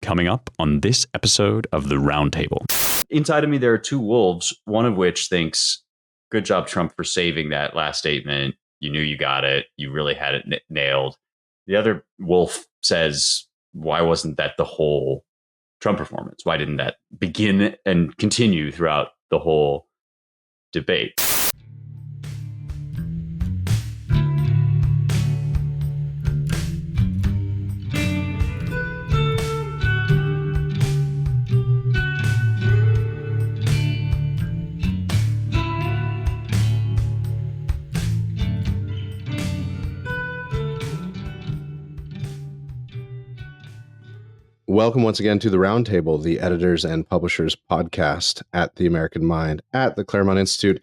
coming up on this episode of the Roundtable. Inside of me, there are two wolves, one of which thinks, good job, Trump, for saving that last statement. You knew you got it. You really had it nailed. The other wolf says, why wasn't that the whole Trump performance? Why didn't that begin and continue throughout the whole debate? Welcome once again to the Roundtable, the editors and publishers podcast at the American Mind at the Claremont Institute.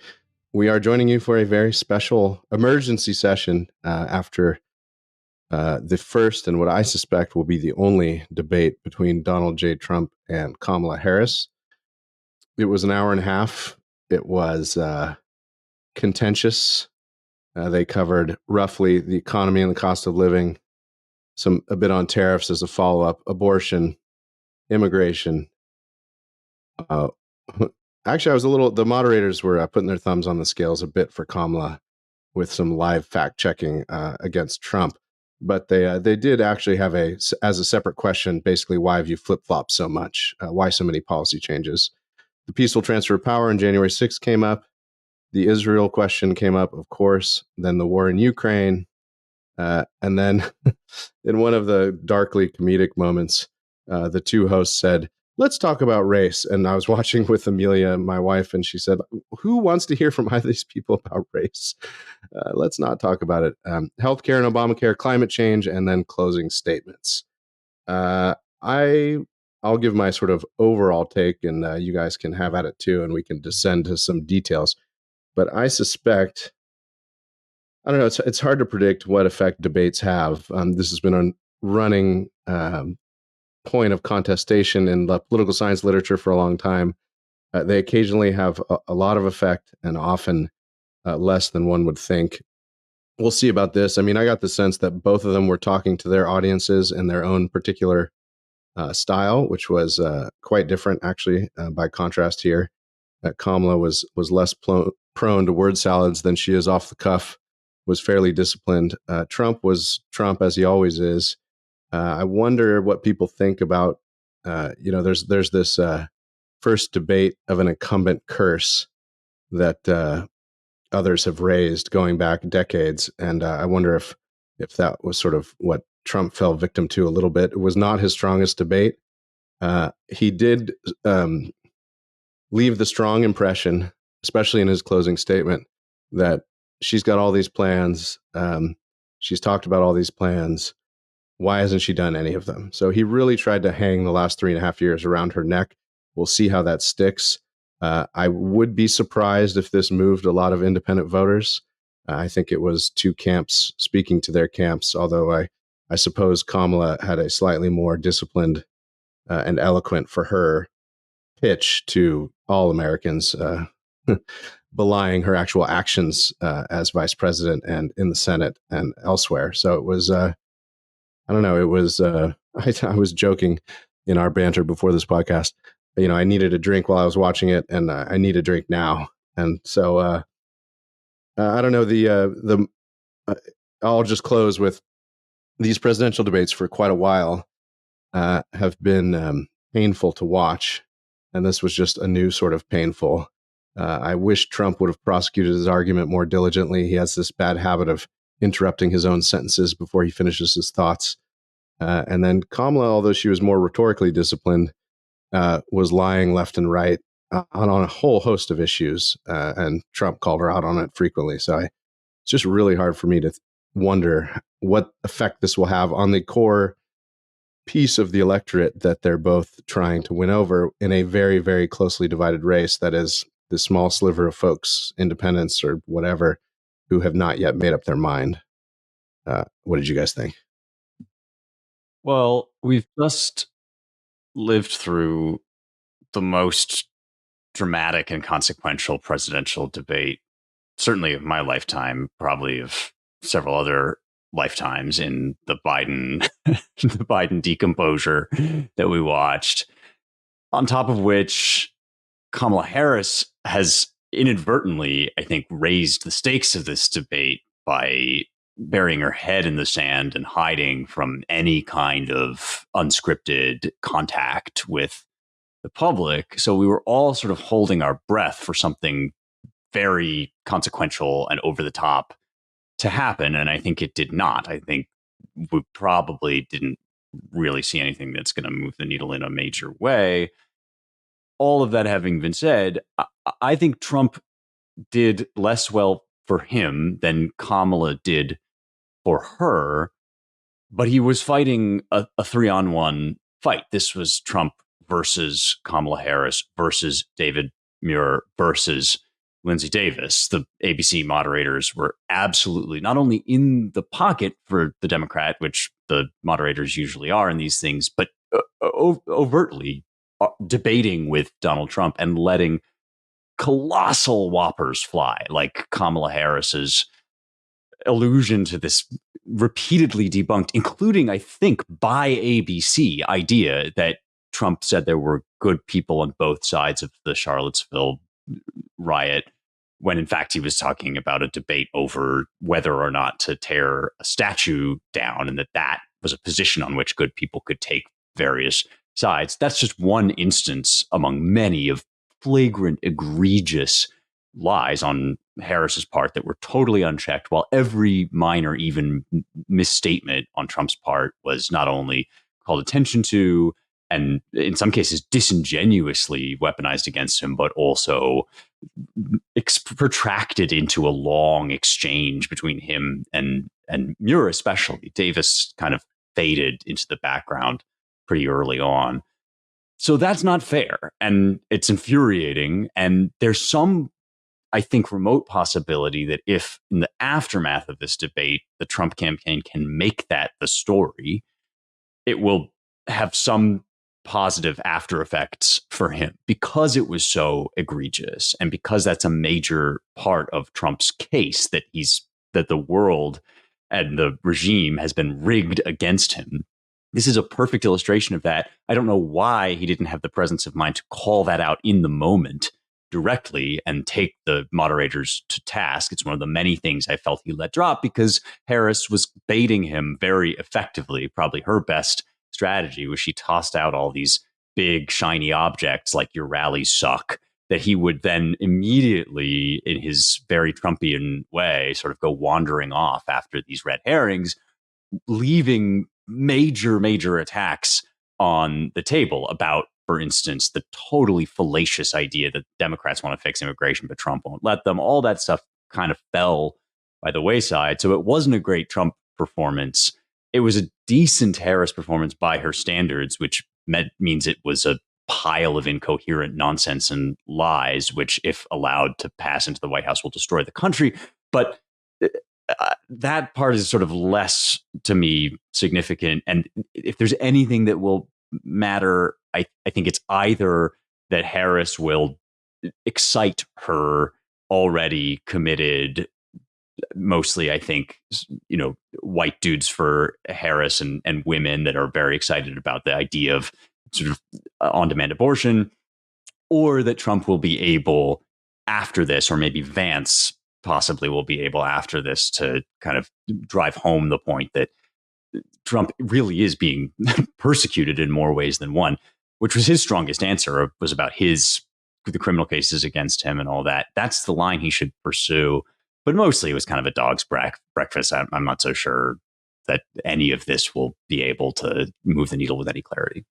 We are joining you for a very special emergency session after the first and what I suspect will be the only debate between Donald J. Trump and Kamala Harris. It was an hour and a half. It was contentious. They covered roughly the economy and the cost of living, a bit on tariffs as a follow-up, abortion, immigration. Actually, the moderators were putting their thumbs on the scales a bit for Kamala with some live fact-checking against Trump. But they did actually have as a separate question, basically, why have you flip-flopped so much? Why so many policy changes? The peaceful transfer of power on January 6th came up. The Israel question came up, of course. Then the war in Ukraine. And then in one of the darkly comedic moments, the two hosts said, let's talk about race. And I was watching with Amelia, my wife, and she said, who wants to hear from either of these people about race? Let's not talk about it. Healthcare and Obamacare, climate change, and then closing statements. I'll give my sort of overall take, and you guys can have at it too, and we can descend to some details. But I suspect... I don't know. It's hard to predict what effect debates have. This has been a running point of contestation in the political science literature for a long time. They occasionally have a lot of effect and often less than one would think. We'll see about this. I mean, I got the sense that both of them were talking to their audiences in their own particular style, which was quite different, actually, by contrast here. Kamala was less prone to word salads than she is off the cuff. Was fairly disciplined. Trump was Trump, as he always is. I wonder what people think about, there's this first debate of an incumbent curse that others have raised going back decades. And I wonder if that was sort of what Trump fell victim to a little bit. It was not his strongest debate. He did leave the strong impression, especially in his closing statement, that she's got all these plans. She's talked about all these plans. Why hasn't she done any of them? So he really tried to hang the last 3.5 years around her neck. We'll see how that sticks. I would be surprised if this moved a lot of independent voters. I think it was two camps speaking to their camps, although I suppose Kamala had a slightly more disciplined and eloquent for her pitch to all Americans, belying her actual actions as vice president and in the Senate and elsewhere. So it was, I don't know, it was, I was joking in our banter before this podcast. I needed a drink while I was watching it, and I need a drink now. And so I don't know, I'll just close with these presidential debates for quite a while have been painful to watch. And this was just a new sort of painful. I wish Trump would have prosecuted his argument more diligently. He has this bad habit of interrupting his own sentences before he finishes his thoughts. And then Kamala, although she was more rhetorically disciplined, was lying left and right on a whole host of issues. And Trump called her out on it frequently. So it's just really hard for me to wonder what effect this will have on the core piece of the electorate that they're both trying to win over in a very, very closely divided race. That is the small sliver of folks, independents or whatever, who have not yet made up their mind. What did you guys think? Well, we've just lived through the most dramatic and consequential presidential debate, certainly of my lifetime, probably of several other lifetimes in the Biden the Biden decomposure that we watched. On top of which, Kamala Harris has inadvertently, I think, raised the stakes of this debate by burying her head in the sand and hiding from any kind of unscripted contact with the public. So we were all sort of holding our breath for something very consequential and over the top to happen. And I think it did not. I think we probably didn't really see anything that's going to move the needle in a major way. All of that having been said, I think Trump did less well for him than Kamala did for her, but he was fighting a 3-on-1 fight. This was Trump versus Kamala Harris versus David Muir versus Linsey Davis. The ABC moderators were absolutely not only in the pocket for the Democrat, which the moderators usually are in these things, but overtly debating with Donald Trump and letting colossal whoppers fly, like Kamala Harris's allusion to this repeatedly debunked, including, I think, by ABC, idea that Trump said there were good people on both sides of the Charlottesville riot, when in fact he was talking about a debate over whether or not to tear a statue down, and that was a position on which good people could take various sides. That's just one instance among many of flagrant, egregious lies on Harris's part that were totally unchecked, while every minor, even misstatement on Trump's part was not only called attention to and in some cases disingenuously weaponized against him, but also protracted into a long exchange between him and Muir, especially. Davis kind of faded into the background pretty early on. So that's not fair, and it's infuriating. And there's some, I think, remote possibility that if in the aftermath of this debate, the Trump campaign can make that the story, it will have some positive after effects for him, because it was so egregious and because that's a major part of Trump's case, that the world and the regime has been rigged against him. This is a perfect illustration of that. I don't know why he didn't have the presence of mind to call that out in the moment directly and take the moderators to task. It's one of the many things I felt he let drop, because Harris was baiting him very effectively. Probably her best strategy was she tossed out all these big shiny objects like your rallies suck, that he would then immediately, in his very Trumpian way, sort of go wandering off after these red herrings, leaving major attacks on the table about, for instance, the totally fallacious idea that Democrats want to fix immigration, but Trump won't let them. All that stuff kind of fell by the wayside. So it wasn't a great Trump performance. It was a decent Harris performance by her standards, which means it was a pile of incoherent nonsense and lies, which, if allowed to pass into the White House, will destroy the country. But that part is sort of less, to me, significant. And if there's anything that will matter, I think it's either that Harris will excite her already committed, mostly, I think, white dudes for Harris and women that are very excited about the idea of sort of on-demand abortion, or that Trump will be able after this, or maybe Vance possibly will be able after this, to kind of drive home the point that Trump really is being persecuted in more ways than one, which was his strongest answer, was about the criminal cases against him and all that. That's the line he should pursue. But mostly it was kind of a dog's breakfast. I'm not so sure that any of this will be able to move the needle with any clarity.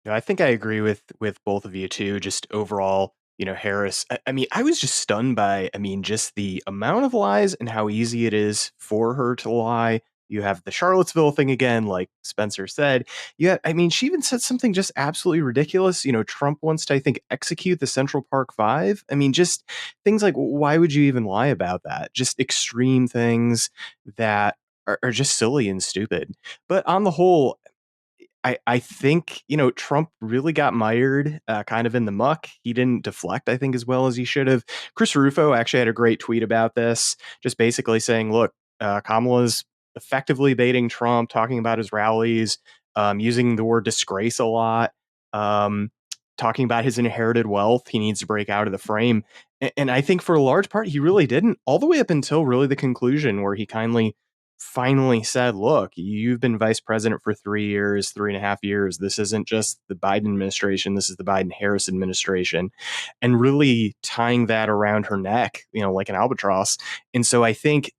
I think I agree with both of you too. Just overall, Harris, I mean, I was just stunned by, just the amount of lies and how easy it is for her to lie. You have the Charlottesville thing again, like Spencer said. Yeah, she even said something just absolutely ridiculous. Trump wants to, I think, execute the Central Park Five. Just things like, why would you even lie about that? Just extreme things that are just silly and stupid. But on the whole, I think, Trump really got mired kind of in the muck. He didn't deflect, I think, as well as he should have. Chris Rufo actually had a great tweet about this, just basically saying, look, Kamala's effectively baiting Trump, talking about his rallies, using the word disgrace a lot, talking about his inherited wealth. He needs to break out of the frame. And I think for a large part, he really didn't, all the way up until really the conclusion where he finally said, look, you've been vice president for 3 years, 3.5 years. This isn't just the Biden administration. This is the Biden-Harris administration, and really tying that around her neck, like an albatross. And so I think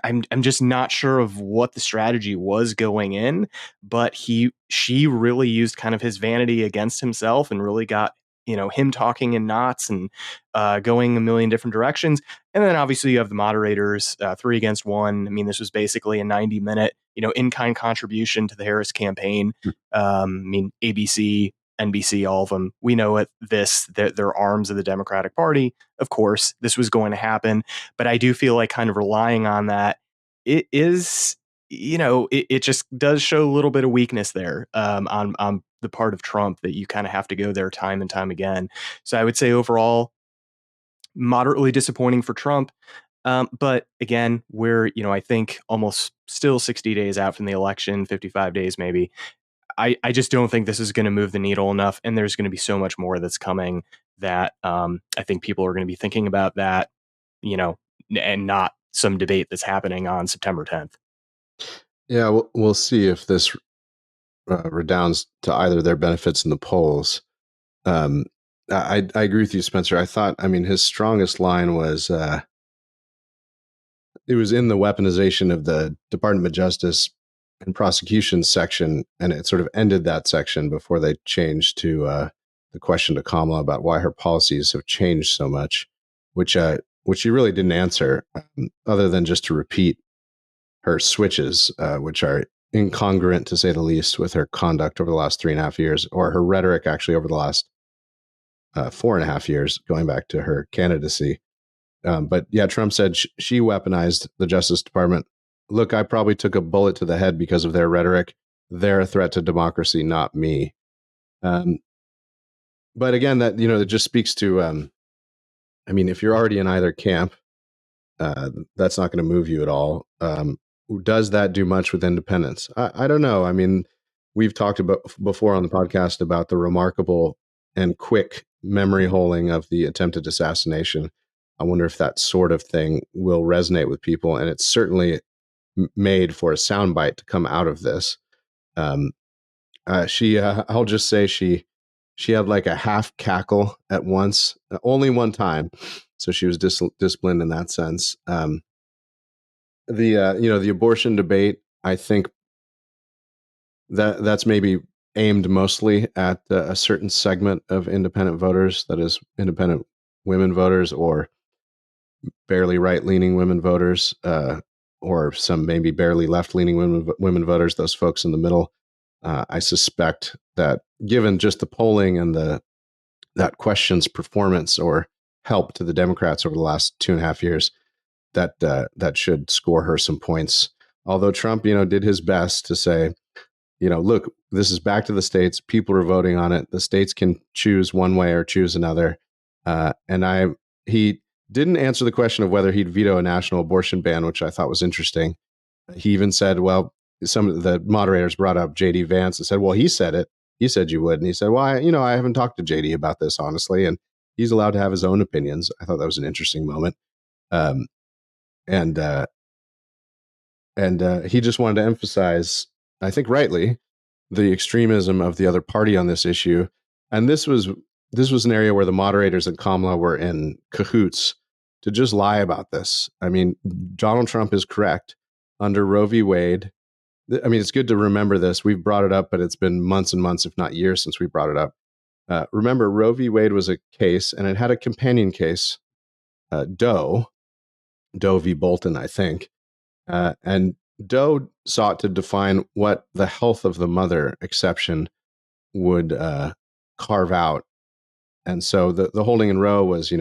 I'm just not sure of what the strategy was going in, but she really used kind of his vanity against himself and really got him talking in knots and going a million different directions. And then obviously you have the moderators, 3 against 1. I mean, this was basically a 90-minute in-kind contribution to the Harris campaign. I mean, ABC, NBC, all of them, we know it. They're arms of the Democratic Party. Of course, this was going to happen, but I do feel like kind of relying on that, it is, it just does show a little bit of weakness there on the part of Trump, that you kind of have to go there time and time again. So I would say overall, moderately disappointing for Trump. But again, we're, I think almost still 60 days out from the election, 55 days maybe. I just don't think this is going to move the needle enough. And there's going to be so much more that's coming that I think people are going to be thinking about that, and not some debate that's happening on September 10th. Yeah, we'll see if this redounds to either their benefits in the polls. I agree with you, Spencer. His strongest line was it was in the weaponization of the Department of Justice and prosecution section, and it sort of ended that section before they changed to the question to Kamala about why her policies have changed so much, which she really didn't answer, other than just to repeat her switches, which are incongruent to say the least with her conduct over the last 3.5 years, or her rhetoric actually over the last 4.5 years, going back to her candidacy. But yeah, Trump said she weaponized the Justice Department. Look, I probably took a bullet to the head because of their rhetoric. They're a threat to democracy, not me. But again, that it just speaks to, if you're already in either camp, that's not going to move you at all. Does that do much with independence? I don't know. We've talked about before on the podcast about the remarkable and quick memory holding of the attempted assassination. I wonder if that sort of thing will resonate with people, and it's certainly made for a soundbite to come out of this. I'll just say she had like a half cackle at once, only one time, so she was disciplined in that sense. The abortion debate, I think that's maybe aimed mostly at a certain segment of independent voters, that is, independent women voters or barely right-leaning women voters, or some maybe barely left-leaning women voters, those folks in the middle. I suspect that given just the polling and that question's performance or help to the Democrats over the last 2.5 years, that should score her some points. Although Trump, did his best to say, look, this is back to the states. People are voting on it. The states can choose one way or choose another. He didn't answer the question of whether he'd veto a national abortion ban, which I thought was interesting. He even said, well, some of the moderators brought up JD Vance and said, well, he said it. He said you would. And he said, well, I haven't talked to JD about this, honestly. And he's allowed to have his own opinions. I thought that was an interesting moment. And he just wanted to emphasize, I think rightly, the extremism of the other party on this issue. And this was an area where the moderators and Kamala were in cahoots to just lie about this. Donald Trump is correct. Under Roe v. Wade, it's good to remember this. We've brought it up, but it's been months and months, if not years, since we brought it up. Remember, Roe v. Wade was a case, and it had a companion case, Doe v. Bolton, I think. And Doe sought to define what the health of the mother exception would carve out. And so the holding in Roe was,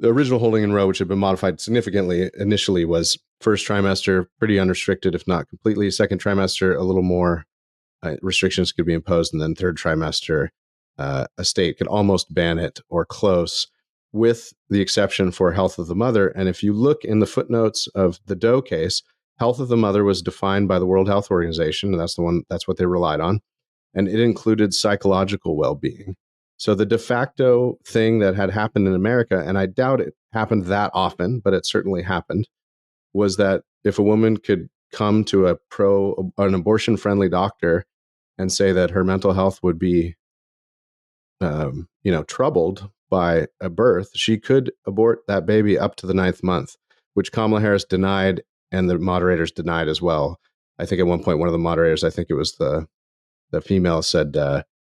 the original holding in Roe, which had been modified significantly initially, was first trimester, pretty unrestricted, if not completely. Second trimester, a little more restrictions could be imposed. And then third trimester, a state could almost ban it or close, with the exception for health of the mother. And if you look in the footnotes of the Doe case, health of the mother was defined by the World Health Organization, and that's what they relied on, and it included psychological well-being. So the de facto thing that had happened in America, and I doubt it happened that often, but it certainly happened, was that if a woman could come to an abortion-friendly doctor and say that her mental health would be, troubled by a birth, she could abort that baby up to the 9th month, which Kamala Harris denied, and the moderators denied as well. I think at one point, one of the moderators, I think it was the female, said,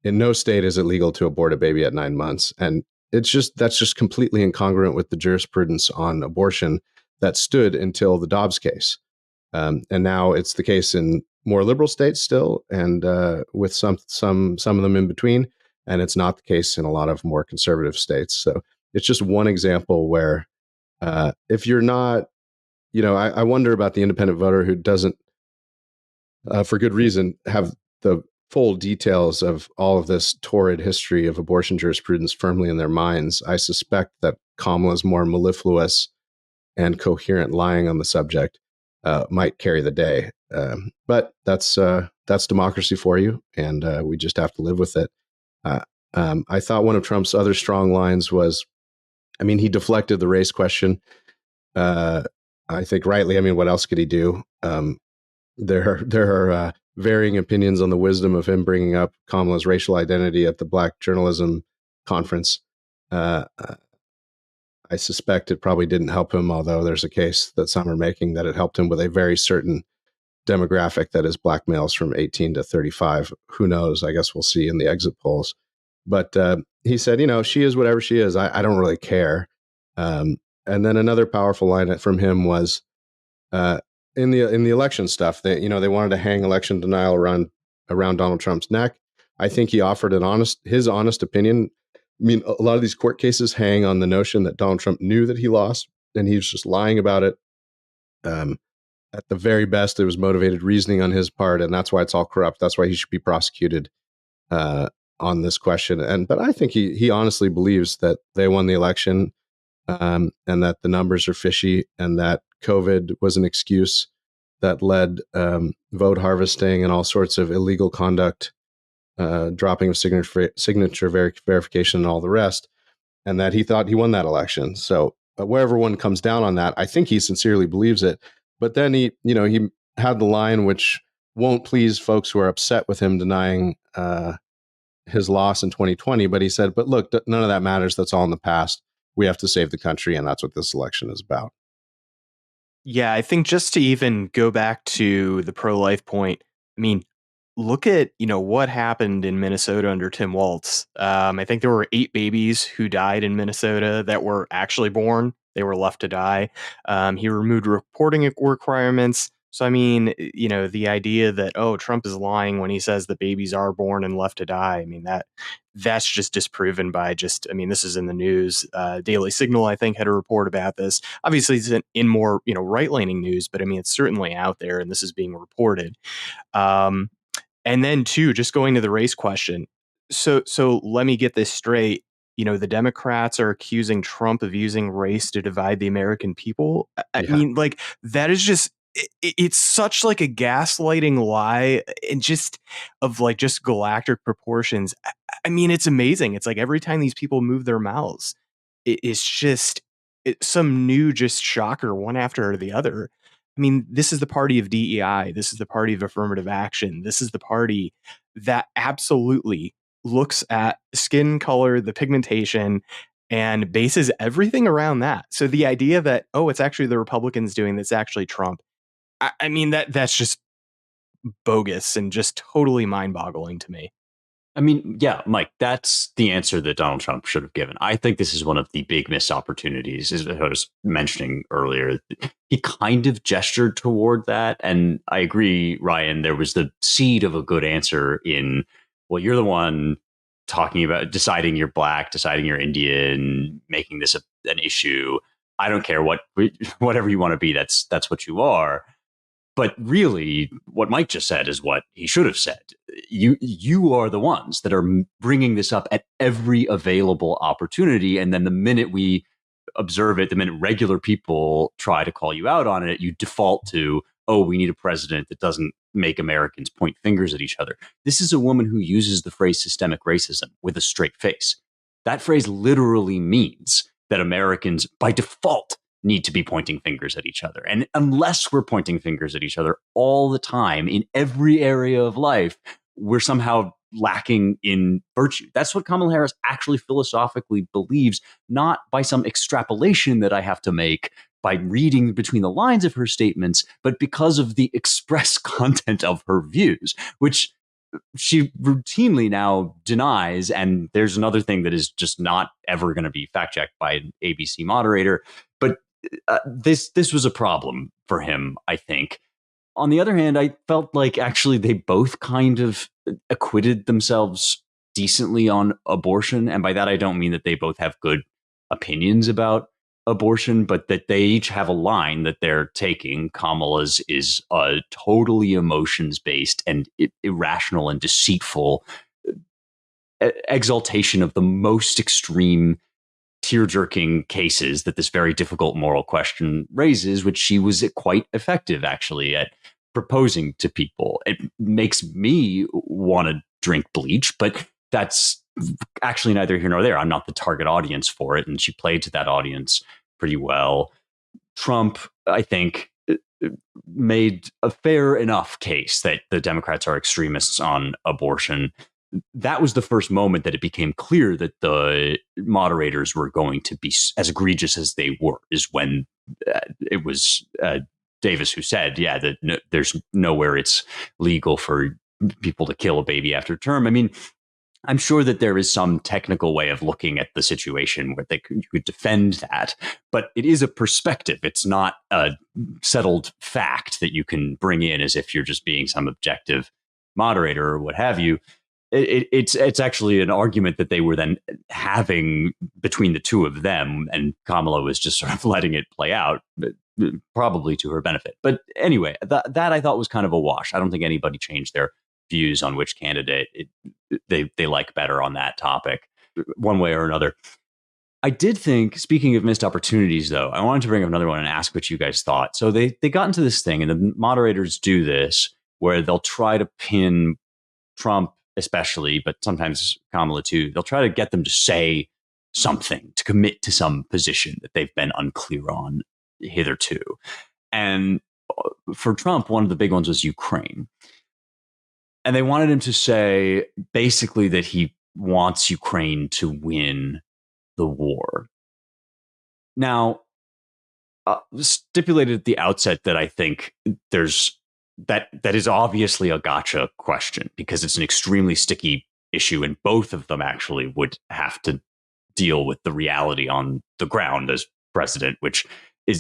in no state is it legal to abort a baby at 9 months. And that's just completely incongruent with the jurisprudence on abortion that stood until the Dobbs case. And now it's the case in more liberal states still, and with some of them in between. And it's not the case in a lot of more conservative states. So it's just one example where if you're not, I wonder about the independent voter who doesn't, for good reason, have the full details of all of this torrid history of abortion jurisprudence firmly in their minds. I suspect that Kamala's more mellifluous and coherent lying on the subject might carry the day. But that's democracy for you, and we just have to live with it. I thought one of Trump's other strong lines was, he deflected the race question. I think rightly. What else could he do? There are varying opinions on the wisdom of him bringing up Kamala's racial identity at the Black Journalism Conference. I suspect it probably didn't help him, although there's a case that some are making that it helped him with a very certain demographic that is Black males from 18 to 35. Who knows? I guess we'll see in the exit polls. But he said, she is whatever she is. I don't really care. And then another powerful line from him was, in the election stuff, they wanted to hang election denial around Donald Trump's neck. I think he offered his honest opinion. A lot of these court cases hang on the notion that Donald Trump knew that he lost and he was just lying about it. At the very best, it was motivated reasoning on his part, and that's why it's all corrupt. That's why he should be prosecuted on this question. But I think he honestly believes that they won the election, and that the numbers are fishy, and that COVID was an excuse that led vote harvesting and all sorts of illegal conduct, dropping of signature verification and all the rest, and that he thought he won that election. So wherever one comes down on that, I think he sincerely believes it. But then he had the line which won't please folks who are upset with him denying his loss in 2020. But he said, but look, none of that matters. That's all in the past. We have to save the country, and that's what this election is about. Yeah, I think just to even go back to the pro-life point, look at, what happened in Minnesota under Tim Walz. I think there were 8 babies who died in Minnesota that were actually born. They were left to die. He removed reporting requirements. So, the idea that, Trump is lying when he says the babies are born and left to die, that's just disproven by this is in the news. Daily Signal, I think, had a report about this. Obviously, it's in more, right-leaning news, but it's certainly out there, and this is being reported. And then, too, just going to the race question. So let me get this straight. The Democrats are accusing Trump of using race to divide the American people. That is just, it's such like a gaslighting lie, and just galactic proportions. It's amazing. It's like every time these people move their mouths, it's some new shocker, one after the other. This is the party of DEI. This is the party of affirmative action. This is the party that absolutely looks at skin color, the pigmentation, and bases everything around that. So the idea that, it's actually the Republicans doing this, actually Trump, that's just bogus and just totally mind-boggling to me. Yeah, Mike, that's the answer that Donald Trump should have given. I think this is one of the big missed opportunities, as I was mentioning earlier. He kind of gestured toward that. And I agree, Ryan, there was the seed of a good answer in, well, you're the one talking about deciding you're Black, deciding you're Indian, making this an issue. I don't care whatever you want to be. That's what you are. But really, what Mike just said is what he should have said. You are the ones that are bringing this up at every available opportunity. And then the minute we observe it, the minute regular people try to call you out on it, you default to, oh, we need a president that doesn't make Americans point fingers at each other. This is a woman who uses the phrase systemic racism with a straight face. That phrase literally means that Americans, by default, need to be pointing fingers at each other. And unless we're pointing fingers at each other all the time in every area of life, we're somehow lacking in virtue. That's what Kamala Harris actually philosophically believes, not by some extrapolation that I have to make by reading between the lines of her statements, but because of the express content of her views, which she routinely now denies. And there's another thing that is just not ever going to be fact checked by an ABC moderator. But this was a problem for him, I think. On the other hand, I felt like actually they both kind of acquitted themselves decently on abortion. And by that, I don't mean that they both have good opinions about abortion, but that they each have a line that they're taking. Kamala's is a totally emotions-based and irrational and deceitful exaltation of the most extreme tear-jerking cases that this very difficult moral question raises, which she was quite effective, actually, at proposing to people. It makes me want to drink bleach, but that's actually neither here nor there. I'm not the target audience for it, and she played to that audience pretty well. Trump, I think, made a fair enough case that the Democrats are extremists on abortion. That was the first moment that it became clear that the moderators were going to be as egregious as they were, is when it was Davis who said, yeah, that there's nowhere it's legal for people to kill a baby after term. I mean, I'm sure that there is some technical way of looking at the situation where you could defend that, but it is a perspective. It's not a settled fact that you can bring in as if you're just being some objective moderator or what have you. It's actually an argument that they were then having between the two of them, and Kamala was just sort of letting it play out, probably to her benefit. But anyway, that I thought was kind of a wash. I don't think anybody changed their views on which candidate they like better on that topic, one way or another. I did think, speaking of missed opportunities, though, I wanted to bring up another one and ask what you guys thought. So they got into this thing, and the moderators do this, where they'll try to pin Trump especially, but sometimes Kamala too. They'll try to get them to say something, to commit to some position that they've been unclear on hitherto. And for Trump, one of the big ones was Ukraine. And they wanted him to say basically that he wants Ukraine to win the war. Now, stipulated at the outset that I think there's that is obviously a gotcha question, because it's an extremely sticky issue, and both of them actually would have to deal with the reality on the ground as president, which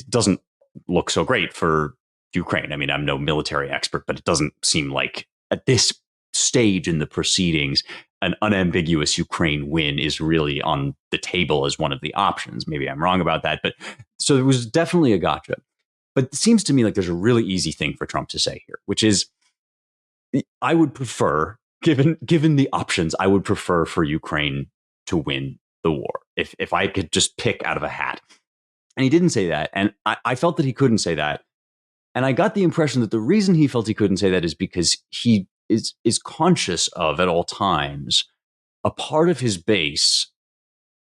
doesn't look so great for Ukraine. I mean, I'm no military expert, but it doesn't seem like at this stage in the proceedings, an unambiguous Ukraine win is really on the table as one of the options. Maybe I'm wrong about that, but so it was definitely a gotcha. But it seems to me like there's a really easy thing for Trump to say here, which is, I would prefer, given the options, I would prefer for Ukraine to win the war if I could just pick out of a hat. And he didn't say that. And I felt that he couldn't say that. And I got the impression that the reason he felt he couldn't say that is because he is conscious of, at all times, a part of his base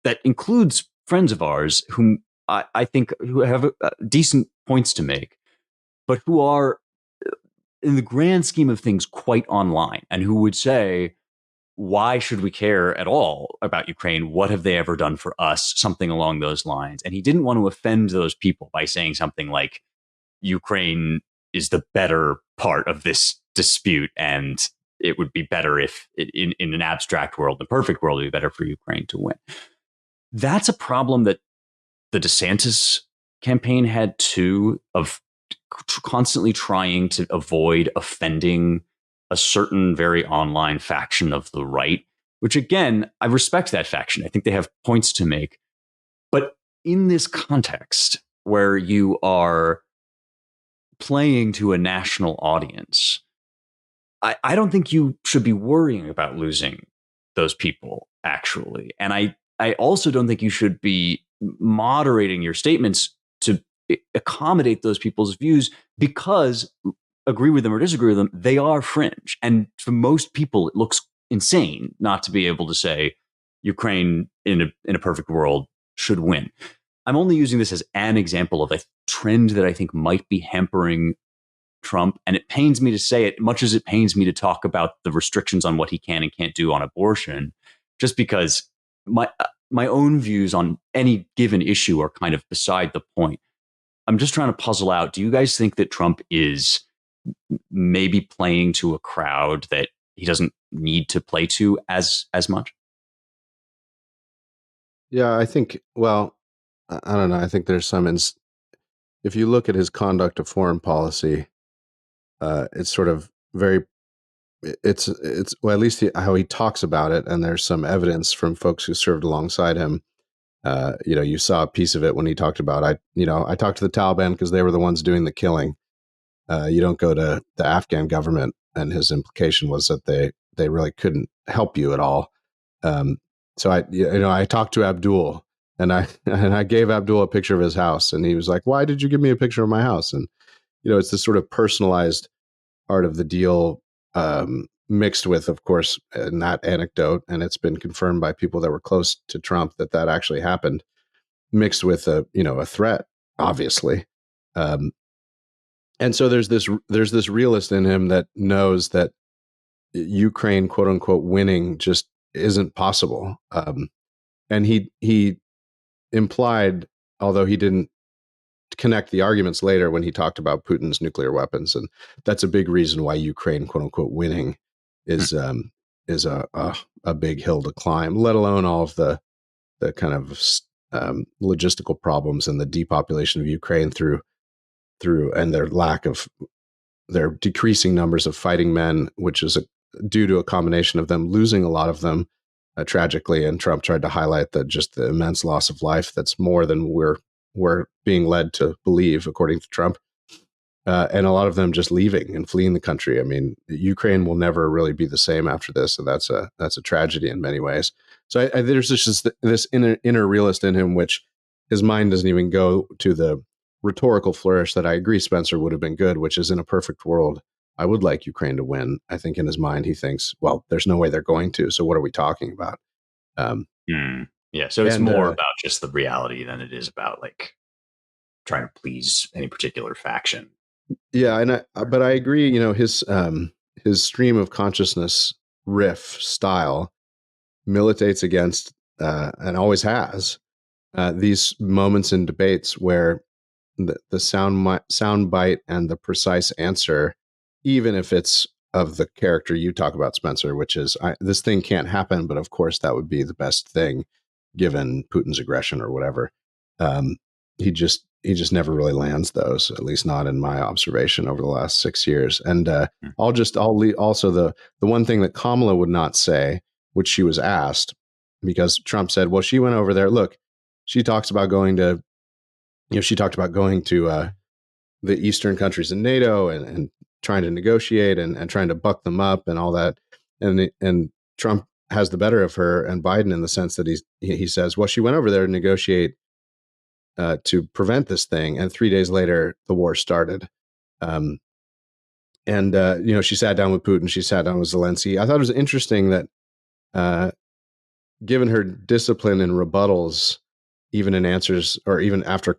that includes friends of ours whom I think who have decent points to make, but who are, in the grand scheme of things, quite online, and who would say, why should we care at all about Ukraine? What have they ever done for us? Something along those lines. And he didn't want to offend those people by saying something like, Ukraine is the better part of this dispute, and it would be better if, in an abstract world, the perfect world, it would be better for Ukraine to win. That's a problem that the DeSantis campaign had too, of constantly trying to avoid offending a certain very online faction of the right, which, again, I respect that faction. I think they have points to make. But in this context where you are playing to a national audience, I don't think you should be worrying about losing those people, actually. And I also don't think you should be moderating your statements to accommodate those people's views because, agree with them or disagree with them, they are fringe. And for most people, it looks insane not to be able to say Ukraine in a perfect world should win. I'm only using this as an example of a trend that I think might be hampering Trump. And it pains me to say it, much as it pains me to talk about the restrictions on what he can and can't do on abortion, just because my own views on any given issue are kind of beside the point. I'm just trying to puzzle out, do you guys think that Trump is maybe playing to a crowd that he doesn't need to play to as much? Yeah, I think, well, I don't know. I think there's some, if you look at his conduct of foreign policy, it's sort of very, it's well, at least how he talks about it. And there's some evidence from folks who served alongside him. You saw a piece of it when he talked about, I talked to the Taliban because they were the ones doing the killing. You don't go to the Afghan government. And his implication was that they really couldn't help you at all. So I talked to Abdul, and I gave Abdul a picture of his house, and he was like, "Why did you give me a picture of my house?" And it's this sort of personalized art of the deal, mixed with, of course, that anecdote, and it's been confirmed by people that were close to Trump that actually happened, mixed with a threat, obviously. And so there's this realist in him that knows that Ukraine, quote unquote, winning just isn't possible. And he implied, although he didn't connect the arguments later when he talked about Putin's nuclear weapons, and that's a big reason why Ukraine, quote unquote, winning is a big hill to climb. Let alone all of the kind of logistical problems and the depopulation of Ukraine through and their decreasing numbers of fighting men, which is due to a combination of them losing a lot of them tragically. And Trump tried to highlight that just the immense loss of life that's more than we're being led to believe, according to Trump. And a lot of them just leaving and fleeing the country. I mean, Ukraine will never really be the same after this, and that's a tragedy in many ways. So there's just this inner realist in him, which his mind doesn't even go to the rhetorical flourish that I agree Spencer would have been good, which is, in a perfect world, I would like Ukraine to win. I think in his mind, he thinks, well, there's no way they're going to. So what are we talking about? Yeah. So it's more about just the reality than it is about like trying to please any particular faction. Yeah. But I agree, his stream of consciousness riff style militates against, and always has, these moments in debates where the sound bite and the precise answer, even if it's of the character you talk about, Spencer, which is, this thing can't happen, but of course that would be the best thing given Putin's aggression or whatever. He just never really lands those, at least not in my observation over the last 6 years. And I'll leave also the one thing that Kamala would not say, which she was asked, because Trump said, well, she went over there. Look, she talks about going to, she talked about going to the Eastern countries in NATO and trying to negotiate and trying to buck them up and all that. And Trump has the better of her and Biden in the sense that he says, well, she went over there to negotiate to prevent this thing. And 3 days later, the war started. She sat down with Putin. She sat down with Zelensky. I thought it was interesting that given her discipline in rebuttals, even in answers, or even after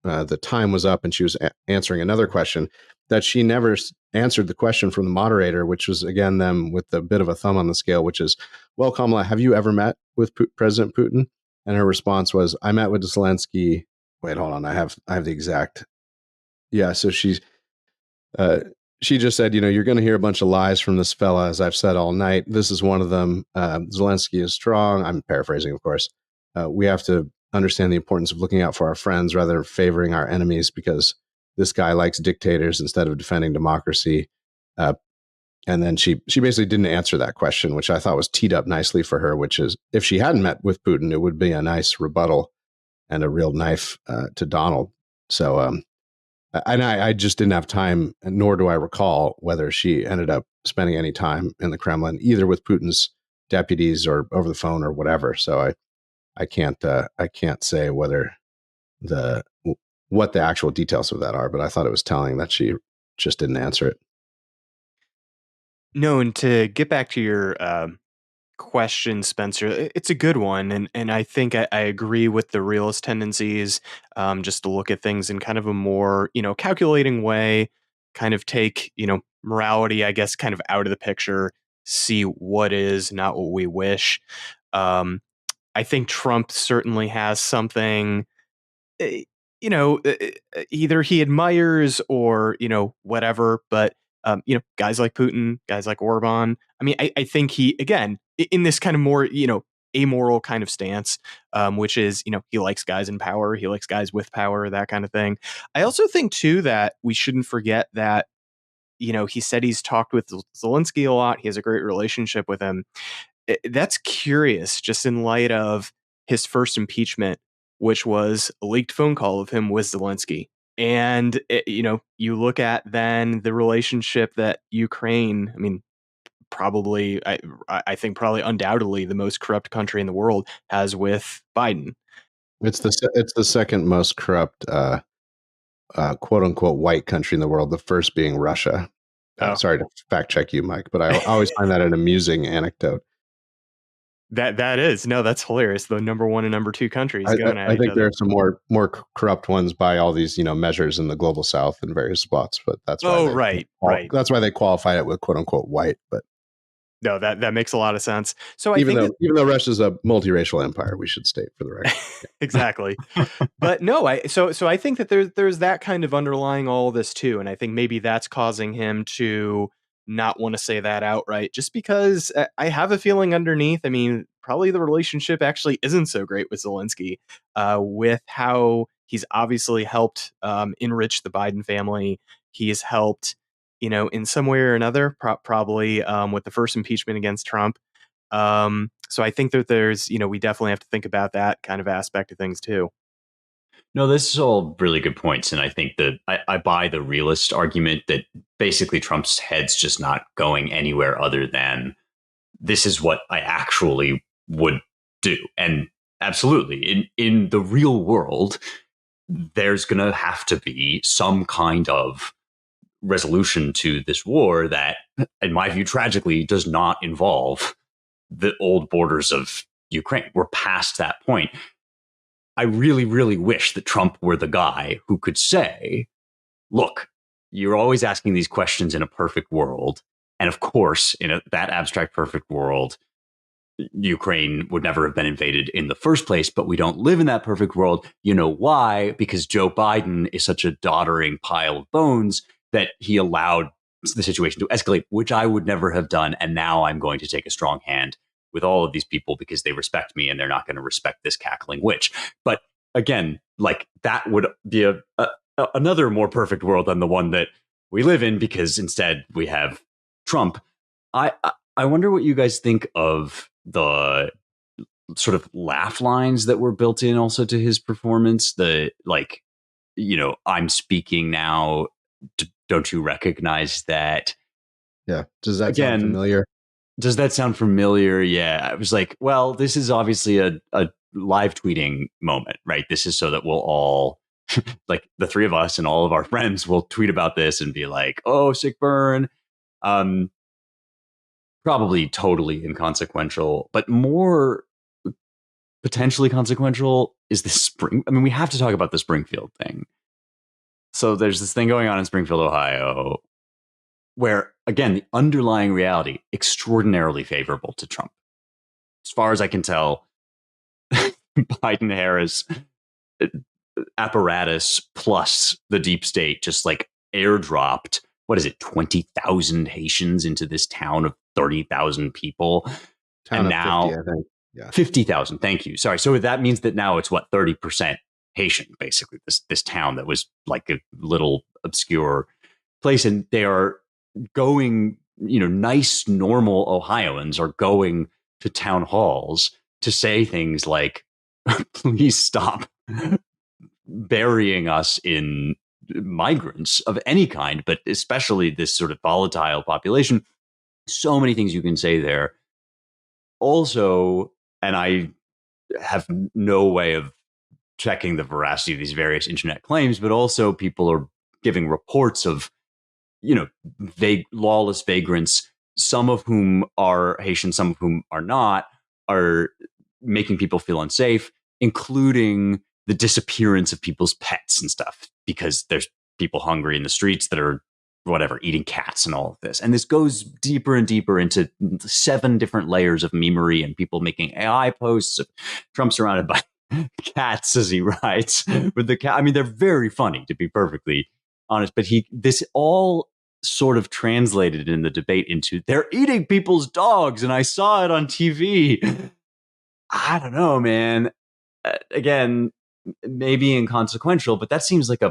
the time was up and she was answering another question, that she never answered the question from the moderator, which was, again, them with a bit of a thumb on the scale, which is, well, Kamala, have you ever met with President Putin? And her response was, I met with Zelensky. Wait, hold on. I have the exact. Yeah. So she just said, you're going to hear a bunch of lies from this fella, as I've said all night. This is one of them. Zelensky is strong. I'm paraphrasing, of course. We have to understand the importance of looking out for our friends rather than favoring our enemies, because this guy likes dictators instead of defending democracy. And then she basically didn't answer that question, which I thought was teed up nicely for her, which is, if she hadn't met with Putin, it would be a nice rebuttal and a real knife to Donald. So, and I just didn't have time, nor do I recall whether she ended up spending any time in the Kremlin, either with Putin's deputies or over the phone or whatever. So I can't say whether what the actual details of that are, but I thought it was telling that she just didn't answer it. No, and to get back to your question, Spencer, it's a good one, and I think I agree with the realist tendencies, just to look at things in kind of a more calculating way, kind of take morality, I guess, kind of out of the picture, see what is, not what we wish. I think Trump certainly has something, eh, either he admires or whatever, but guys like Putin, guys like Orban. I mean, I think he, again, in this kind of more amoral kind of stance, which is he likes guys in power, he likes guys with power, that kind of thing. I also think too that we shouldn't forget that he said he's talked with Zelensky a lot. He has a great relationship with him. That's curious, just in light of his first impeachment, which was a leaked phone call of him with Zelensky. And, you look at then the relationship that Ukraine, I mean, probably, I think probably undoubtedly the most corrupt country in the world, has with Biden. It's the second most corrupt, quote unquote, white country in the world. The first being Russia. Sorry to fact check you, Mike, but I always find that an amusing anecdote. That's hilarious. The number one and number two countries going at I each think other. there are some more corrupt ones by all these measures in the global south in various spots, but that's why right. That's why they qualify it with quote unquote white. But no, that makes a lot of sense. So even though Russia's a multiracial empire, we should state for the record. Exactly. But no, so I think that there's that kind of underlying all of this too, and I think maybe that's causing him to not want to say that outright, just because I have a feeling underneath. I mean, probably the relationship actually isn't so great with Zelensky, with how he's obviously helped enrich the Biden family. He's helped, in some way or another, probably with the first impeachment against Trump. So I think that there's, we definitely have to think about that kind of aspect of things too. No, this is all really good points. And I think that I buy the realist argument that basically Trump's head's just not going anywhere other than this is what I actually would do. And absolutely, in the real world, there's going to have to be some kind of resolution to this war that, in my view, tragically does not involve the old borders of Ukraine. We're past that point. I really, really wish that Trump were the guy who could say, look, you're always asking these questions in a perfect world. And of course, in that abstract perfect world, Ukraine would never have been invaded in the first place, but we don't live in that perfect world. You know why? Because Joe Biden is such a doddering pile of bones that he allowed the situation to escalate, which I would never have done. And now I'm going to take a strong hand with all of these people because they respect me and they're not going to respect this cackling witch. But again, like that would be another more perfect world than the one that we live in, because instead we have Trump. I wonder what you guys think of the sort of laugh lines that were built in also to his performance. The I'm speaking now. Don't you recognize that? Yeah. Does that sound familiar? Does that sound familiar? Yeah. I was like, well, this is obviously a live tweeting moment, right? This is so that we'll all, like the three of us and all of our friends will tweet about this and be like, oh, sick burn. Probably totally inconsequential, but more potentially consequential is this we have to talk about the Springfield thing. So there's this thing going on in Springfield, Ohio, where, again, the underlying reality, extraordinarily favorable to Trump. As far as I can tell, Biden-Harris apparatus plus the deep state just like airdropped, 20,000 Haitians into this town of 30,000 people. Town and now 50, I think. Yeah. 50,000. Thank you. Sorry. So that means that now it's 30% Haitian, basically, this town that was like a little obscure place. And they are going, nice, normal Ohioans are going to town halls to say things like, please stop burying us in migrants of any kind, but especially this sort of volatile population. So many things you can say there. Also, and I have no way of checking the veracity of these various internet claims, but also people are giving reports of, lawless vagrants, some of whom are Haitian, some of whom are not, are making people feel unsafe, including the disappearance of people's pets and stuff, because there's people hungry in the streets that are eating cats and all of this. And this goes deeper and deeper into 7 different layers of memery and people making AI posts of Trump surrounded by cats as he writes with the cat. I mean, they're very funny, to be perfectly honest, but this all sort of translated in the debate into they're eating people's dogs and I saw it on TV. I don't know, man. Again, maybe inconsequential, but that seems like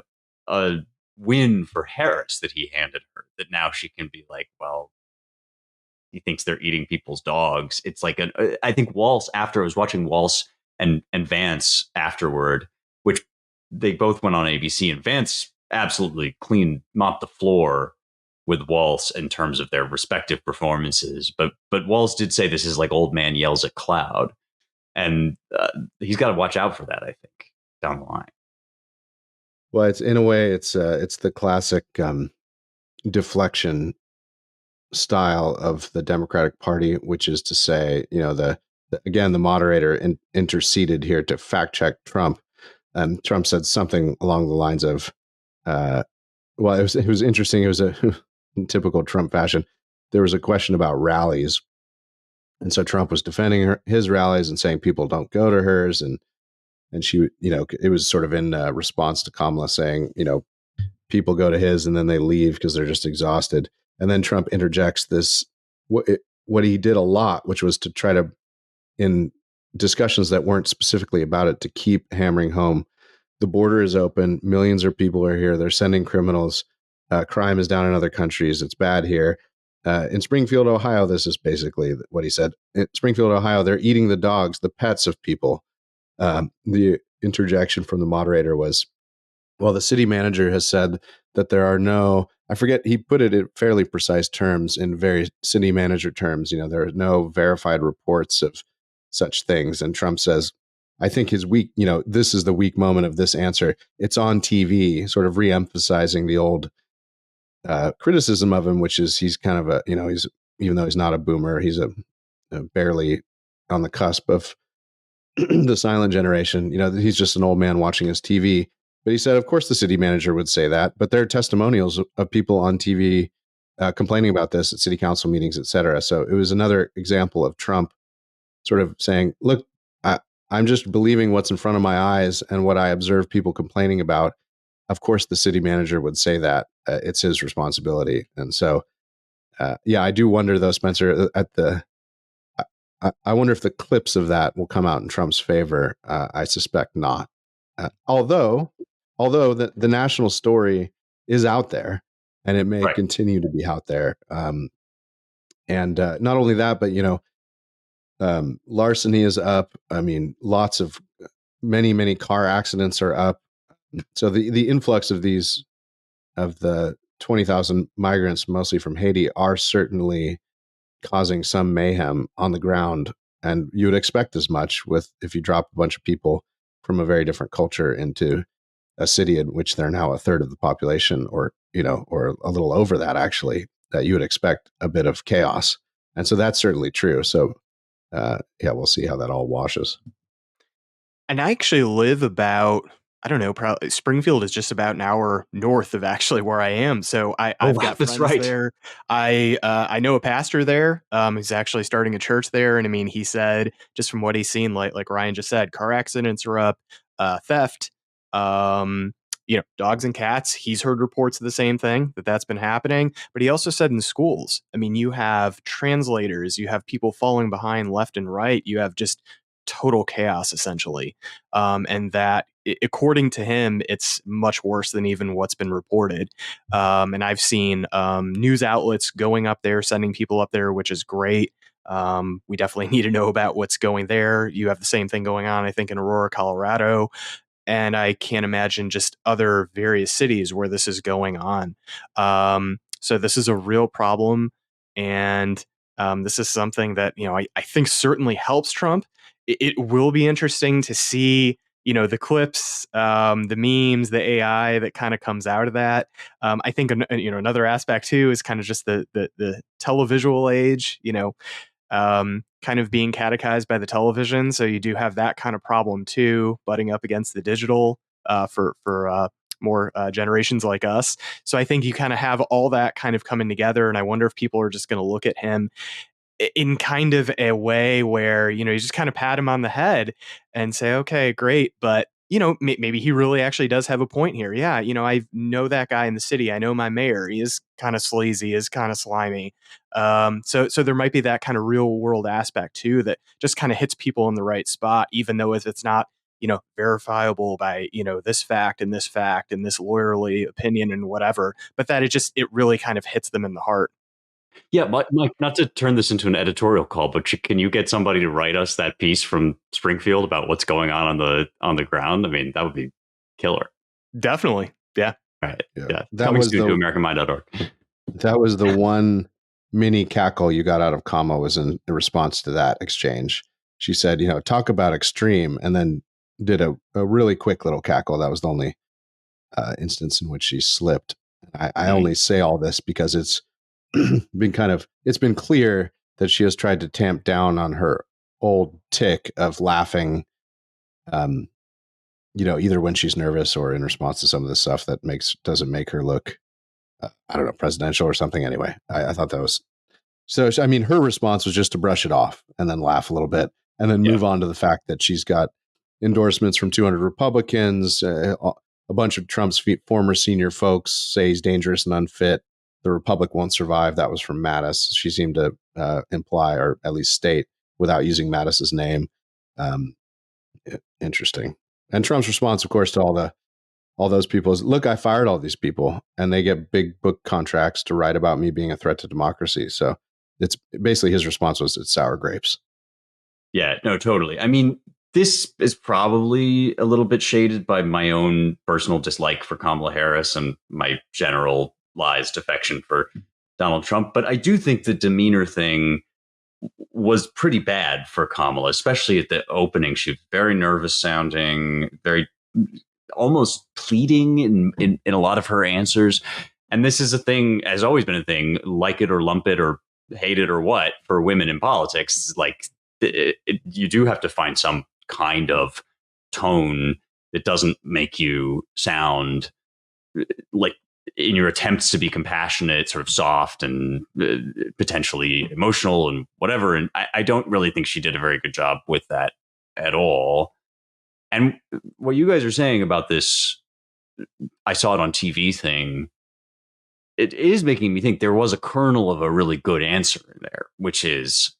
a win for Harris that he handed her, that now she can be like, well, he thinks they're eating people's dogs. It's like I think Walz, after I was watching Walz and Vance afterward, which they both went on ABC, and Vance absolutely mopped the floor with Walz in terms of their respective performances. But Walz did say this is like old man yells at cloud. And he's got to watch out for that, I think, down the line. Well, it's in a way, it's the classic deflection style of the Democratic Party, which is to say, again, the moderator interceded here to fact check Trump, and Trump said something along the lines of, it was interesting. It was in typical Trump fashion. There was a question about rallies, and so Trump was defending his rallies and saying people don't go to hers, and she, it was sort of in response to Kamala saying, people go to his and then they leave because they're just exhausted. And then Trump interjects this, what he did a lot, which was to try to, in discussions that weren't specifically about it, to keep hammering home, the border is open, millions of people are here, they're sending criminals, crime is down in other countries, it's bad here. In Springfield, Ohio, this is basically what he said. In Springfield, Ohio, they're eating the dogs, the pets of people. The interjection from the moderator was, well, the city manager has said that there are no, I forget, he put it in fairly precise terms, in very city manager terms, there are no verified reports of such things. And Trump says, I think his weak, this is the weak moment of this answer. It's on TV, sort of re-emphasizing the old criticism of him, which is he's kind of he's, even though he's not a boomer, he's a barely on the cusp of the silent generation. He's just an old man watching his TV. But he said, of course, the city manager would say that, but there are testimonials of people on TV complaining about this at city council meetings, et cetera. So it was another example of Trump sort of saying, look, I'm just believing what's in front of my eyes and what I observe people complaining about. Of course, the city manager would say that. It's his responsibility. And so, I do wonder, though, Spencer, I wonder if the clips of that will come out in Trump's favor. I suspect not. Although the national story is out there, and it may continue to be out there. And not only that, but larceny is up. I mean, many car accidents are up. So the influx of the 20,000 migrants, mostly from Haiti, are certainly causing some mayhem on the ground. And you would expect as much if you drop a bunch of people from a very different culture into a city in which they're now a third of the population, or a little over that, actually, that you would expect a bit of chaos. And so that's certainly true. So we'll see how that all washes. And I actually live about, I don't know, probably Springfield is just about an hour north of actually where I am. So I've got friends there. I know a pastor there. He's actually starting a church there. And I mean, he said, just from what he's seen, like Ryan just said, car accidents are up, theft, dogs and cats. He's heard reports of the same thing, that's been happening. But he also said in schools, I mean, you have translators, you have people falling behind left and right. You have just total chaos, essentially. And that, according to him, it's much worse than even what's been reported. And I've seen news outlets going up there, sending people up there, which is great. We definitely need to know about what's going there. You have the same thing going on, I think, in Aurora, Colorado. And I can't imagine just other various cities where this is going on. So this is a real problem. And this is something that, I think certainly helps Trump. It will be interesting to see the clips, the memes, the AI that kind of comes out of that. I think another aspect too is kind of just the televisual age. Kind of being catechized by the television, so you do have that kind of problem too, butting up against the digital for more generations like us. So I think you kind of have all that kind of coming together, and I wonder if people are just going to look at him in kind of a way where, you just kind of pat him on the head and say, okay, great. But, maybe he really actually does have a point here. Yeah. I know that guy in the city. I know my mayor. He is kind of sleazy, he is kind of slimy. So there might be that kind of real world aspect too, that just kind of hits people in the right spot, even though if it's not, verifiable by, this fact and this fact and this lawyerly opinion and whatever, but that it really kind of hits them in the heart. Yeah, Mike, not to turn this into an editorial call, but can you get somebody to write us that piece from Springfield about what's going on the ground? I mean, that would be killer. Definitely. Yeah. All right. Yeah. That coming soon to AmericanMind.org. That was the one mini cackle you got out of Kamala, was in response to that exchange. She said, talk about extreme, and then did a really quick little cackle. That was the only instance in which she slipped. I only say all this because it's been clear that she has tried to tamp down on her old tick of laughing, either when she's nervous or in response to some of the stuff that doesn't make her look, I don't know, presidential or something. Anyway, I thought that was so. I mean, her response was just to brush it off and then laugh a little bit and then move on to the fact that she's got endorsements from 200 Republicans. A bunch of Trump's former senior folks say he's dangerous and unfit. The Republic won't survive. That was from Mattis. She seemed to imply, or at least state, without using Mattis's name. Interesting. And Trump's response, of course, to all those people is, look, I fired all these people, and they get big book contracts to write about me being a threat to democracy. So it's basically, his response was, it's sour grapes. Yeah, no, totally. I mean, this is probably a little bit shaded by my own personal dislike for Kamala Harris and my generalized affection for Donald Trump. But I do think the demeanor thing was pretty bad for Kamala, especially at the opening. She was very nervous sounding, very almost pleading in a lot of her answers. And this is a thing, has always been a thing, like it or lump it or hate it or what, for women in politics. Like, you do have to find some kind of tone that doesn't make you sound like, in your attempts to be compassionate, sort of soft and potentially emotional and whatever. And I don't really think she did a very good job with that at all. And what you guys are saying about this, I saw it on TV thing, it is making me think there was a kernel of a really good answer in there, which is,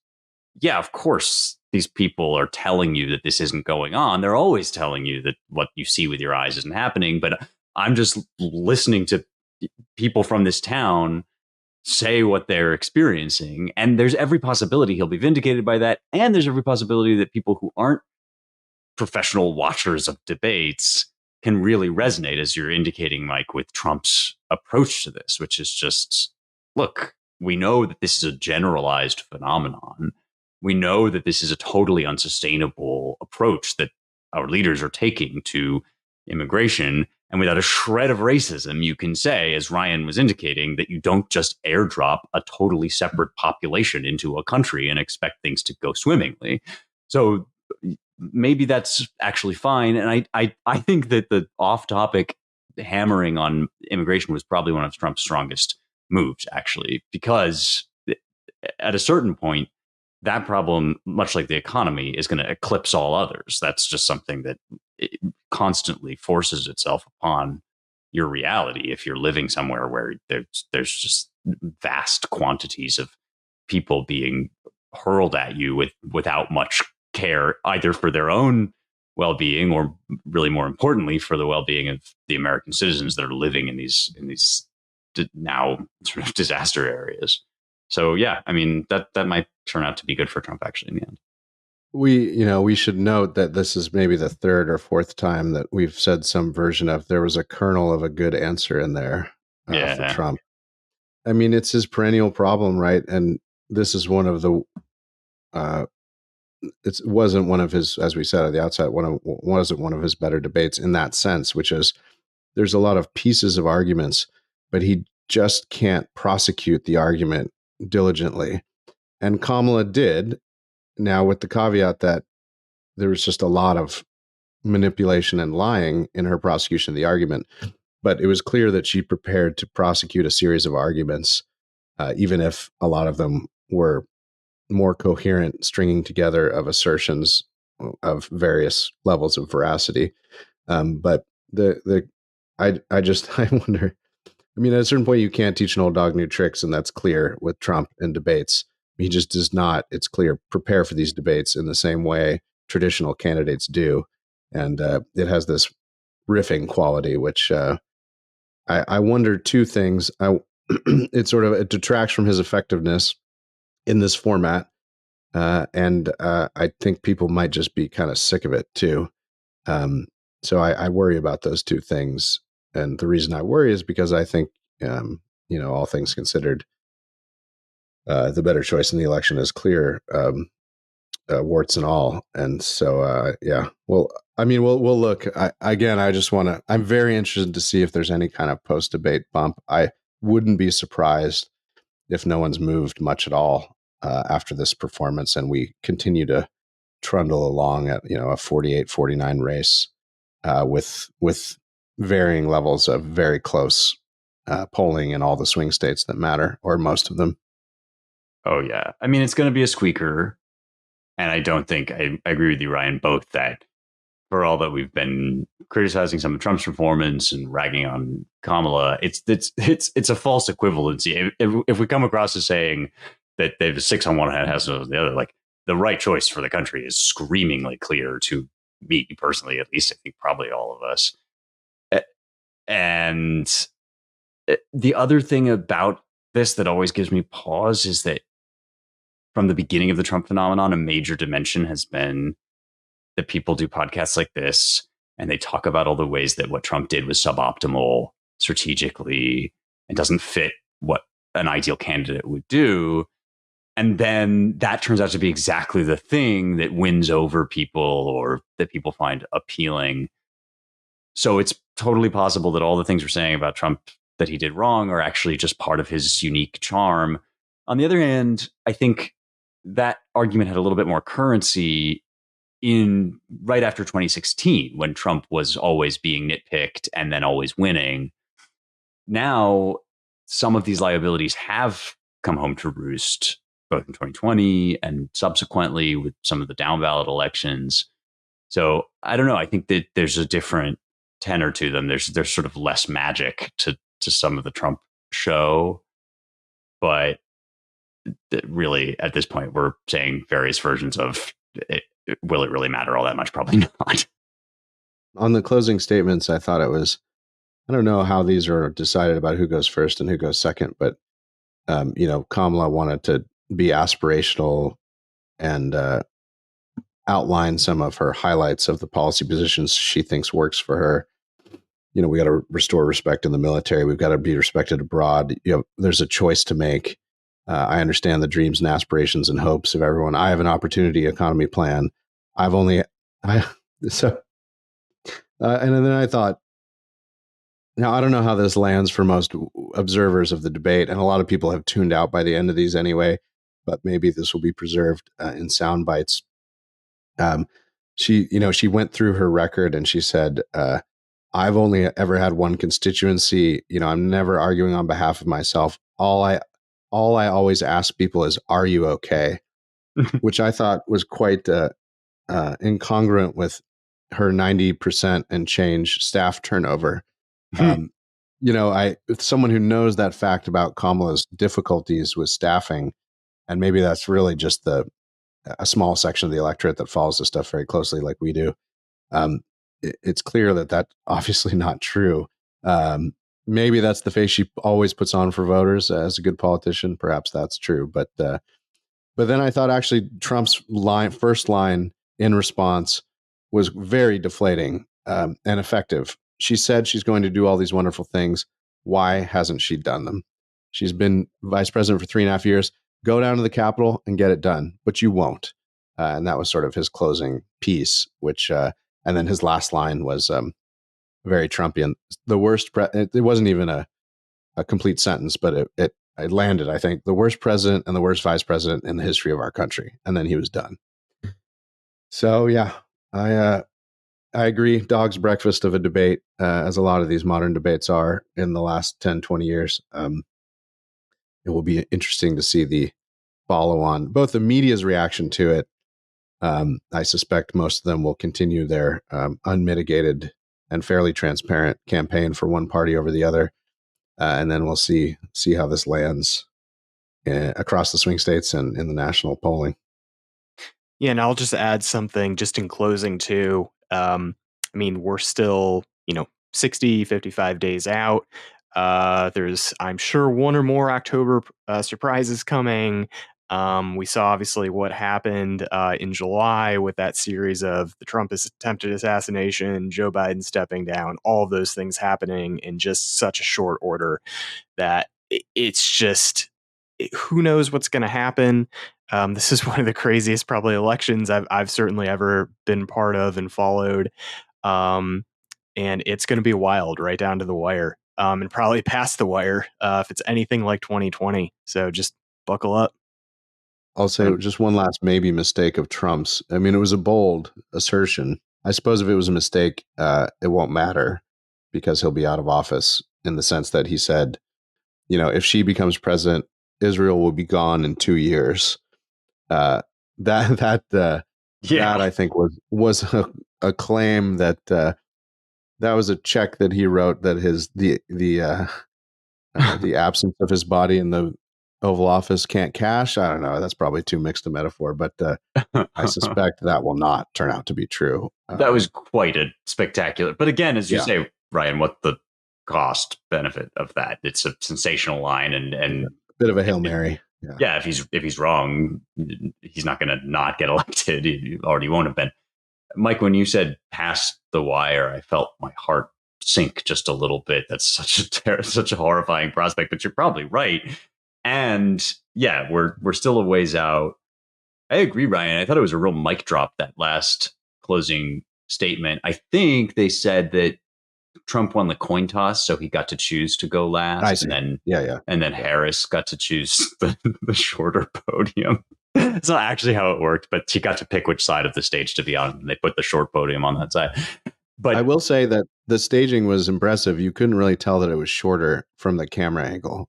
yeah, of course, these people are telling you that this isn't going on. They're always telling you that what you see with your eyes isn't happening. But I'm just listening to people from this town say what they're experiencing. And there's every possibility he'll be vindicated by that. And there's every possibility that people who aren't professional watchers of debates can really resonate, as you're indicating, Mike, with Trump's approach to this, which is just, look, we know that this is a generalized phenomenon. We know that this is a totally unsustainable approach that our leaders are taking to immigration. And without a shred of racism, you can say, as Ryan was indicating, that you don't just airdrop a totally separate population into a country and expect things to go swimmingly. So maybe that's actually fine. And I think that the off-topic hammering on immigration was probably one of Trump's strongest moves, actually, because at a certain point, that problem, much like the economy, is going to eclipse all others. That's just something that constantly forces itself upon your reality if you're living somewhere where there's just vast quantities of people being hurled at you without much care, either for their own well-being or, really more importantly, for the well-being of the American citizens that are living in these now sort of disaster areas. So yeah, I mean, that might turn out to be good for Trump actually in the end. We should note that this is maybe the third or fourth time that we've said some version of there was a kernel of a good answer in there for Trump. I mean, it's his perennial problem, right? And this is one of the it wasn't one of his, as we said at the outset, wasn't one of his better debates in that sense, which is there's a lot of pieces of arguments, but he just can't prosecute the argument diligently. And Kamala did, now with the caveat that there was just a lot of manipulation and lying in her prosecution of the argument. But it was clear that she prepared to prosecute a series of arguments, even if a lot of them were more coherent stringing together of assertions of various levels of veracity. But I wonder, I mean, at a certain point, you can't teach an old dog new tricks, and that's clear with Trump in debates. He just does not, it's clear, prepare for these debates in the same way traditional candidates do. And it has this riffing quality, which I wonder two things. It detracts from his effectiveness in this format. And I think people might just be kind of sick of it too. So I worry about those two things. And the reason I worry is because I think, all things considered, the better choice in the election is clear, warts and all. And so, yeah, well, I mean, we'll look. I'm very interested to see if there's any kind of post-debate bump. I wouldn't be surprised if no one's moved much at all after this performance, and we continue to trundle along at, a 48-49 race with varying levels of very close polling in all the swing states that matter, or most of them. Oh, yeah. I mean, it's going to be a squeaker. And I don't think I agree with you, Ryan, both that for all that we've been criticizing some of Trump's performance and ragging on Kamala, it's a false equivalency. If we come across as saying that they have a 6 on one hand, has on the other, like the right choice for the country is screamingly clear to me personally, at least I think probably all of us. And the other thing about this that always gives me pause is that from the beginning of the Trump phenomenon, a major dimension has been that people do podcasts like this and they talk about all the ways that what Trump did was suboptimal strategically and doesn't fit what an ideal candidate would do. And then that turns out to be exactly the thing that wins over people or that people find appealing. So it's totally possible that all the things we're saying about Trump that he did wrong are actually just part of his unique charm. On the other hand, I think that argument had a little bit more currency in right after 2016, when Trump was always being nitpicked and then always winning. Now, some of these liabilities have come home to roost, both in 2020 and subsequently with some of the down ballot elections. So I don't know. I think that there's a different tenor to them. There's sort of less magic to some of the Trump show, but really, at this point, we're saying various versions of it. Will it really matter all that much? Probably not. On the closing statements, I thought it was, I don't know how these are decided about who goes first and who goes second, but, Kamala wanted to be aspirational and outline some of her highlights of the policy positions she thinks works for her. We got to restore respect in the military. We've got to be respected abroad. There's a choice to make. I understand the dreams and aspirations and hopes of everyone. I have an opportunity economy plan. And then I thought, now I don't know how this lands for most observers of the debate, and a lot of people have tuned out by the end of these anyway, but maybe this will be preserved in sound bites. She went through her record and she said, I've only ever had one constituency. I'm never arguing on behalf of myself. All I always ask people is, are you okay? Which I thought was quite incongruent with her 90% and change staff turnover. Someone who knows that fact about Kamala's difficulties with staffing, and maybe that's really just a small section of the electorate that follows this stuff very closely like we do. It's clear that that's obviously not true. Maybe that's the face she always puts on for voters as a good politician. Perhaps that's true. But then I thought actually Trump's first line in response was very deflating and effective. She said she's going to do all these wonderful things. Why hasn't she done them? She's been vice president for 3.5 years. Go down to the Capitol and get it done, but you won't. and that was sort of his closing piece. Which and then his last line was very Trumpian. The worst. It wasn't even a complete sentence, but it landed. I think the worst president and the worst vice president in the history of our country, and then he was done. So yeah, I agree. Dog's breakfast of a debate, as a lot of these modern debates are in the last 10, 20 years. It will be interesting to see the follow on, both the media's reaction to it. I suspect most of them will continue their unmitigated and fairly transparent campaign for one party over the other. And then we'll see how this lands across the swing states and in the national polling. Yeah, and I'll just add something just in closing too. I mean, we're still, 60, 55 days out. There's, I'm sure, one or more October surprises coming. We saw obviously what happened in July with that series of the Trump attempted assassination, Joe Biden stepping down, all of those things happening in just such a short order that it's just, who knows what's going to happen. This is one of the craziest probably elections I've certainly ever been part of and followed. And it's going to be wild right down to the wire, and probably past the wire if it's anything like 2020. So just buckle up. I'll say just one last maybe mistake of Trump's. I mean, it was a bold assertion. I suppose if it was a mistake, it won't matter because he'll be out of office, in the sense that he said, if she becomes president, Israel will be gone in 2 years. That I think was a claim that was a check that he wrote that the absence of his body in the Oval Office can't cash. I don't know. That's probably too mixed a metaphor, but I suspect that will not turn out to be true. That was quite a spectacular. But again, as you say, Ryan, what the cost benefit of that? It's a sensational line and a bit of a Hail Mary. Yeah, if he's wrong, he's not going to not get elected. He already won't have been. Mike, when you said past the wire, I felt my heart sink just a little bit. That's such a horrifying prospect, but you're probably right. And yeah, we're still a ways out. I agree, Ryan. I thought it was a real mic drop, that last closing statement. I think they said that Trump won the coin toss, so he got to choose to go last, and then Harris got to choose the shorter podium. It's not actually how it worked, but he got to pick which side of the stage to be on, and they put the short podium on that side. But I will say that the staging was impressive. You couldn't really tell that it was shorter from the camera angle.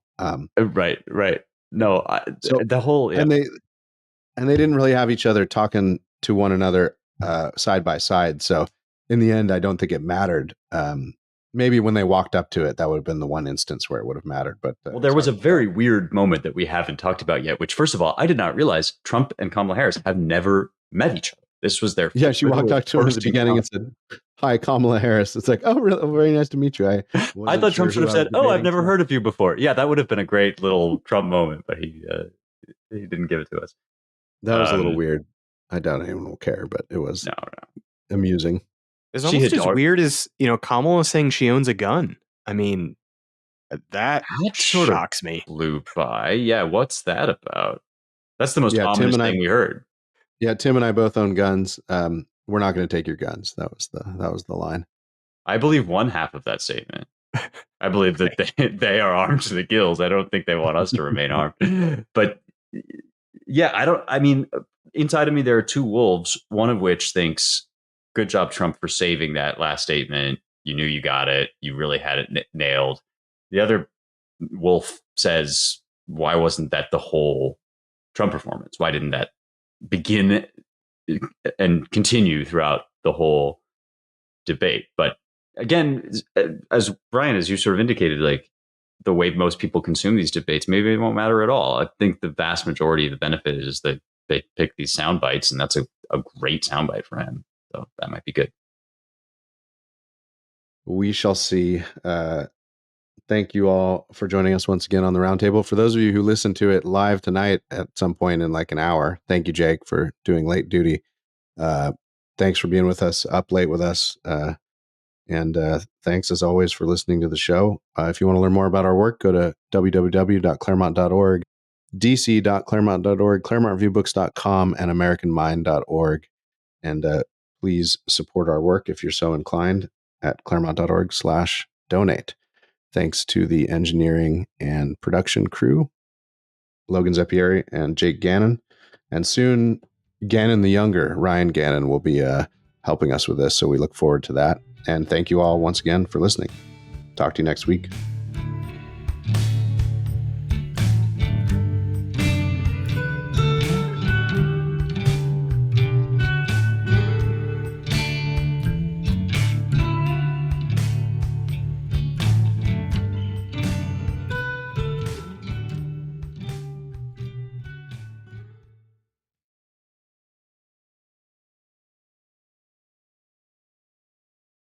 Right. No, the whole and they didn't really have each other talking to one another side by side. So in the end, I don't think it mattered. Maybe when they walked up to it, that would have been the one instance where it would have mattered. But there was a very weird moment that we haven't talked about yet, which, first of all, I did not realize Trump and Kamala Harris have never met each other. This was their first. She walked up to her at the beginning and said, "Hi, Kamala Harris." It's like, "Oh, really? Oh, very nice to meet you." I thought Trump should have said, "Oh, I've never heard of you before." Yeah, that would have been a great little Trump moment, but he didn't give it to us. That was a little weird. I doubt anyone will care, but it was amusing. It's almost as weird as, Kamala saying she owns a gun. I mean, that shocks me. Blew by. Yeah, what's that about? That's the most ominous thing we heard. Yeah, Tim and I both own guns. We're not going to take your guns. That was the line. I believe one half of that statement. I believe that they are armed to the gills. I don't think they want us to remain armed. But yeah, inside of me, there are two wolves, one of which thinks, good job, Trump, for saving that last statement. You knew you got it. You really had it nailed. The other wolf says, why wasn't that the whole Trump performance? Why didn't that begin and continue throughout the whole debate? But again, as Brian, as you sort of indicated, like the way most people consume these debates, maybe it won't matter at all. I think the vast majority of the benefit is that they pick these sound bites, and that's a great soundbite for him. So that might be good. We shall see. Thank you all for joining us once again on the Roundtable. For those of you who listen to it live tonight at some point in like an hour, thank you, Jake, for doing late duty. Thanks for being with us, up late with us. And thanks, as always, for listening to the show. If you want to learn more about our work, go to www.claremont.org. dc.claremont.org, claremontreviewbooks.com, and americanmind.org. And please support our work if you're so inclined at claremont.org/donate. Thanks to the engineering and production crew, Logan Zeppieri and Jake Gannon. And soon, Gannon the Younger, Ryan Gannon, will be helping us with this. So we look forward to that. And thank you all once again for listening. Talk to you next week.